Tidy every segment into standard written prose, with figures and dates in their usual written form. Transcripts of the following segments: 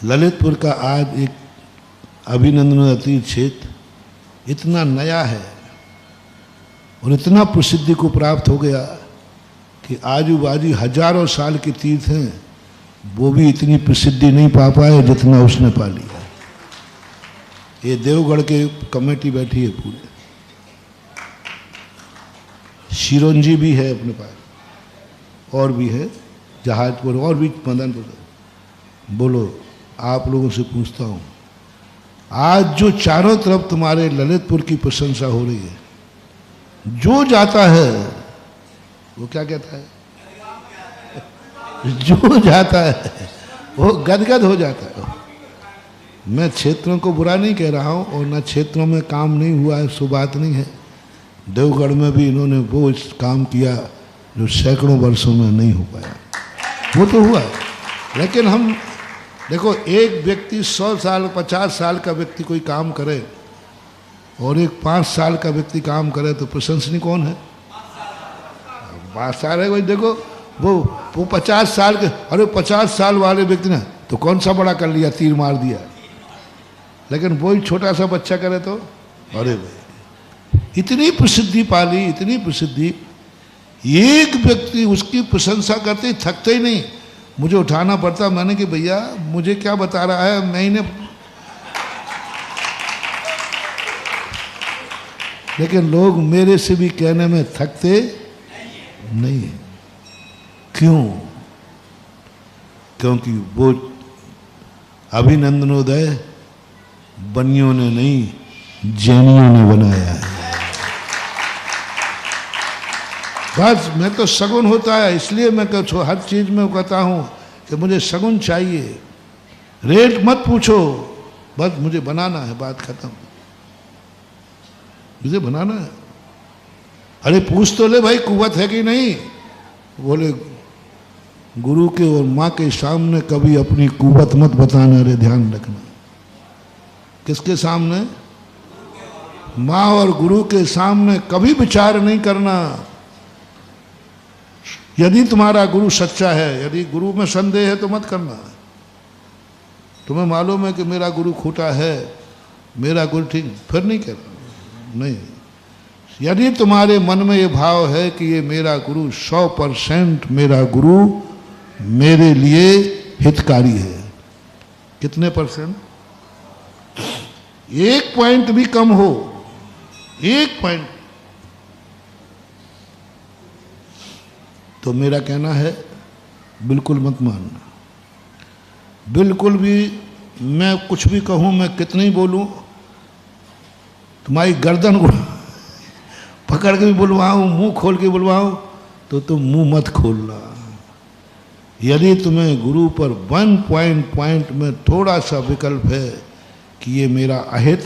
ललितपुर का आज एक अभिनंदनातीत क्षेत्र इतना नया है और इतना प्रसिद्धि को प्राप्त हो गया कि आजू बाजू हजारों साल के तीर्थ हैं, वो भी इतनी प्रसिद्धि नहीं पा पाए जितना उसने पा लिया। ये देवगढ़ के कमेटी बैठी है पूरे, शिरोंजी भी है अपने पास और भी है जहाजपुर और भी मदनपुर। बोलो, आप लोगों से पूछता हूँ, आज जो चारों तरफ तुम्हारे ललितपुर की प्रशंसा हो रही है, जो जाता है वो क्या कहता है? जो जाता है वो गदगद हो जाता है। मैं क्षेत्रों को बुरा नहीं कह रहा हूँ और न क्षेत्रों में काम नहीं हुआ है, सो बात नहीं है। देवगढ़ में भी इन्होंने वो काम किया जो सैकड़ों वर्षों में नहीं हो पाया, वो तो हुआ। लेकिन हम देखो, एक व्यक्ति 100 साल 50 साल का व्यक्ति कोई काम करे और एक 5 साल का व्यक्ति काम करे तो प्रशंसनीय कौन है? 5 साल है। वही देखो, वो 50 साल के, अरे 50 साल वाले व्यक्ति ने तो कौन सा बड़ा कर लिया, तीर मार दिया। लेकिन वही छोटा सा बच्चा करे तो अरे भाई, इतनी प्रसिद्धि पाली, इतनी प्रसिद्धि। एक व्यक्ति उसकी प्रशंसा करते ही थकते ही नहीं। मुझे उठाना पड़ता, मैंने कि भैया मुझे क्या बता रहा है, मैंने। लेकिन लोग मेरे से भी कहने में थकते नहीं। क्यों? क्योंकि वो अभिनंदनोदय बनियों ने नहीं, जैनियों ने बनाया है। बस मैं तो सगुन होता है, इसलिए मैं हर चीज में कहता हूं कि मुझे सगुन चाहिए। रेट मत पूछो, बस मुझे बनाना है, बात खत्म। मुझे बनाना है। अरे पूछ तो ले भाई, कुवत है कि नहीं? बोले गुरु के और माँ के सामने कभी अपनी कुवत मत बताना, रे ध्यान रखना। किसके सामने? माँ और गुरु के सामने कभी विचार नहीं करना। यदि तुम्हारा गुरु सच्चा है, यदि गुरु में संदेह है तो मत करना। तुम्हें मालूम है कि मेरा गुरु खोटा है, मेरा गुरु ठीक, फिर नहीं कहना। नहीं, यदि तुम्हारे मन में ये भाव है कि ये मेरा गुरु 100% मेरा गुरु मेरे लिए हितकारी है, कितने %? 1 पॉइंट भी कम हो, 1 पॉइंट, तो मेरा कहना है बिल्कुल मत मानना। बिल्कुल भी, मैं कुछ भी कहूँ, मैं कितनी बोलूँ, तुम्हारी गर्दन को पकड़ के भी बुलवाऊँ, मुंह खोल के बुलवाऊँ, तो तुम मुंह मत खोलना। यदि तुम्हें गुरु पर 1 पॉइंट में थोड़ा सा विकल्प है कि ये मेरा अहित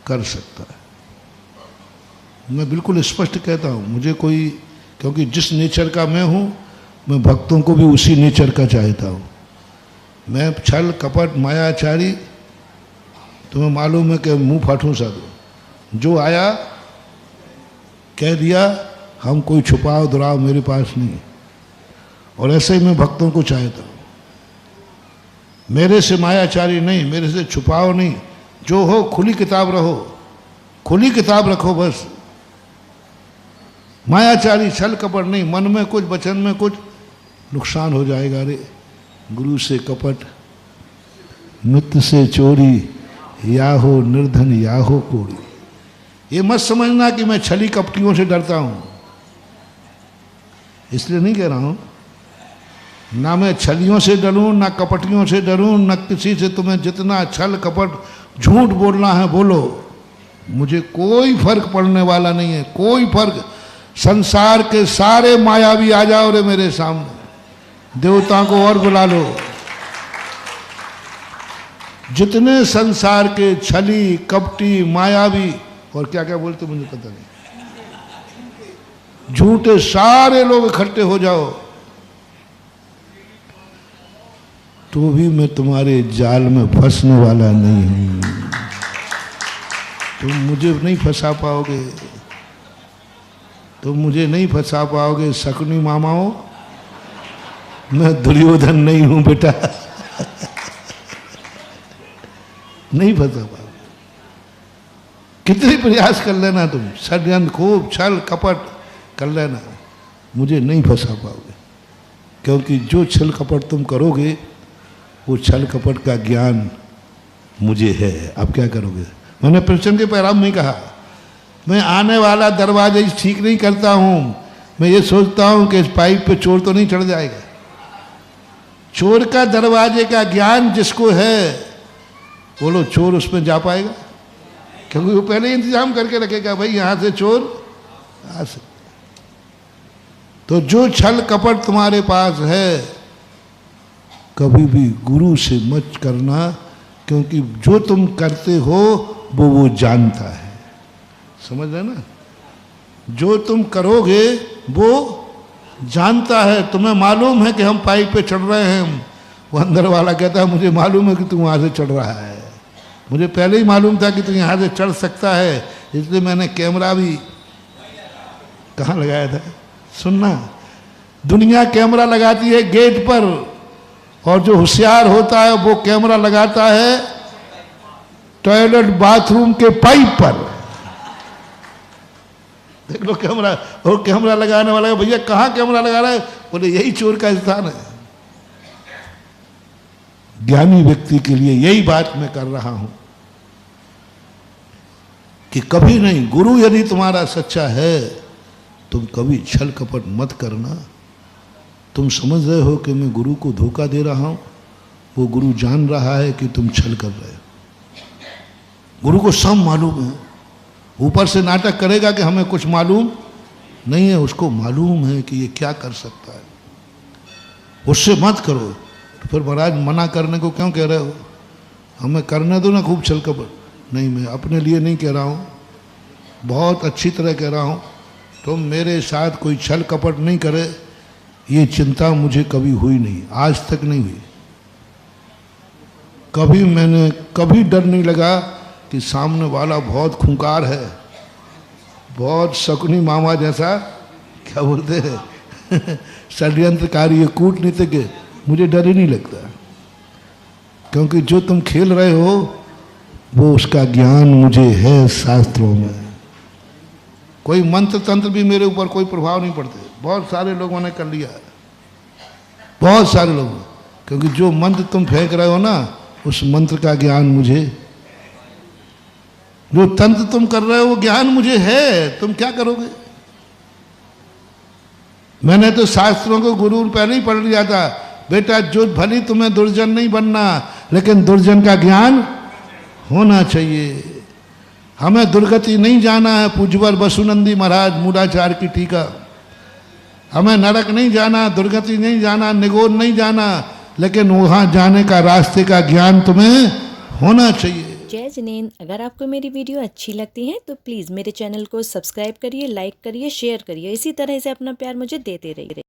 कर सकता है, मैं बिल्कुल स्पष्ट कहता हूँ। मुझे कोई, क्योंकि जिस नेचर का मैं हूँ, मैं भक्तों को भी उसी नेचर का चाहता हूँ। मैं छल कपट मायाचारी, तुम्हें मालूम है कि मुंह फाटूं सा दो, जो आया कह दिया, हम कोई छुपाव दुराव मेरे पास नहीं। और ऐसे ही मैं भक्तों को चाहता हूँ। मेरे से मायाचारी नहीं, मेरे से छुपाव नहीं, जो हो खुली किताब रहो, खुली किताब रखो बस। मायाचारी छल कपट नहीं, मन में कुछ वचन में कुछ नुकसान हो जाएगा। रे गुरु से कपट, मित्र से चोरी, या हो निर्धन या हो कोड़ी। ये मत समझना कि मैं छली कपटियों से डरता हूं, इसलिए नहीं कह रहा हूं। ना मैं छलियों से डरूं, ना कपटियों से डरूं, ना किसी से। तुम्हें जितना छल कपट झूठ बोलना है बोलो, मुझे कोई फर्क पड़ने वाला नहीं है, कोई फर्क। संसार के सारे मायावी आ जाओ रे मेरे सामने, देवताओं को और बुला लो, जितने संसार के छली कपटी मायावी और क्या क्या बोलते मुझे पता नहीं, झूठे सारे लोग इकट्ठे हो जाओ, तो भी मैं तुम्हारे जाल में फंसने वाला नहीं हूं। तुम मुझे नहीं फंसा पाओगे, तुम मुझे नहीं फंसा पाओगे शकुनी मामाओं। मैं दुर्योधन नहीं हूं बेटा। नहीं फंसा पाओगे। कितने प्रयास कर लेना तुम, षड्यंत्र खूब छल कपट कर लेना, मुझे नहीं फंसा पाओगे। क्योंकि जो छल कपट तुम करोगे वो छल कपट का ज्ञान मुझे है। अब क्या करोगे? मैंने प्रश्न के पैराम में कहा, मैं आने वाला दरवाजा ठीक नहीं करता हूं, मैं ये सोचता हूं कि इस पाइप पे चोर तो नहीं चढ़ जाएगा। चोर का दरवाजे का ज्ञान जिसको है, बोलो चोर उसमें जा पाएगा? क्योंकि वो पहले इंतजाम करके रखेगा, भाई यहां से चोर आ सकते। तो जो छल कपट तुम्हारे पास है, कभी भी गुरु से मत करना, क्योंकि जो तुम करते हो वो जानता है। समझ रहे ना? जो तुम करोगे वो जानता है। तुम्हें मालूम है कि हम पाइप पे चढ़ रहे हैं, वो अंदर वाला कहता है मुझे मालूम है कि तू वहां से चढ़ रहा है, मुझे पहले ही मालूम था कि तू यहाँ से चढ़ सकता है, इसलिए मैंने कैमरा भी कहाँ लगाया था। सुनना, दुनिया कैमरा लगाती है गेट पर, और जो होशियार होता है वो कैमरा लगाता है टॉयलेट बाथरूम के पाइप पर। देख लो कैमरा, और कैमरा लगाने वाला भैया कहाँ कैमरा लगा रहा है? बोले यही चोर का स्थान है। ज्ञानी व्यक्ति के लिए यही बात मैं कर रहा हूं कि कभी नहीं, गुरु यदि तुम्हारा सच्चा है, तुम कभी छल कपट मत करना। तुम समझ रहे हो कि मैं गुरु को धोखा दे रहा हूं, वो गुरु जान रहा है कि तुम छल कर रहे हो। गुरु को सब मालूम है, ऊपर से नाटक करेगा कि हमें कुछ मालूम नहीं है, उसको मालूम है कि ये क्या कर सकता है। उससे मत करो। तो फिर महाराज मना करने को क्यों कह रहे हो? हमें करने दो ना खूब छल कपट। नहीं, मैं अपने लिए नहीं कह रहा हूँ, बहुत अच्छी तरह कह रहा हूँ, तुम मेरे साथ कोई छल कपट नहीं करे, ये चिंता मुझे कभी हुई नहीं, आज तक नहीं हुई। कभी मैंने कभी डर नहीं लगा कि सामने वाला बहुत खूंखार है, बहुत शकुनी मामा जैसा, क्या बोलते हैं षड्यंत्रकारी, कूटनीतिक, मुझे डर ही नहीं लगता। क्योंकि जो तुम खेल रहे हो वो उसका ज्ञान मुझे है शास्त्रों में। कोई मंत्र तंत्र भी मेरे ऊपर कोई प्रभाव नहीं पड़ते। बहुत सारे लोगों ने कर लिया, बहुत सारे लोग, क्योंकि जो मंत्र तुम फेंक रहे हो ना, उस मंत्र का ज्ञान मुझे, जो तंत्र तुम कर रहे हो वो ज्ञान मुझे है। तुम क्या करोगे? मैंने तो शास्त्रों को गुरु पहले ही पढ़ लिया था, बेटा जो भली तुम्हें दुर्जन नहीं बनना, लेकिन दुर्जन का ज्ञान होना चाहिए। हमें दुर्गति नहीं जाना है। पूज्यवर वसुनंदी महाराज मूढ़ाचार की टीका, हमें नरक नहीं जाना, दुर्गति नहीं जाना, निगोर नहीं जाना, लेकिन वहां जाने का रास्ते का ज्ञान तुम्हें होना चाहिए। जय जिनेंद्र। अगर आपको मेरी वीडियो अच्छी लगती है तो प्लीज़ मेरे चैनल को सब्सक्राइब करिए, लाइक करिए, शेयर करिए। इसी तरह से अपना प्यार मुझे देते रहिए।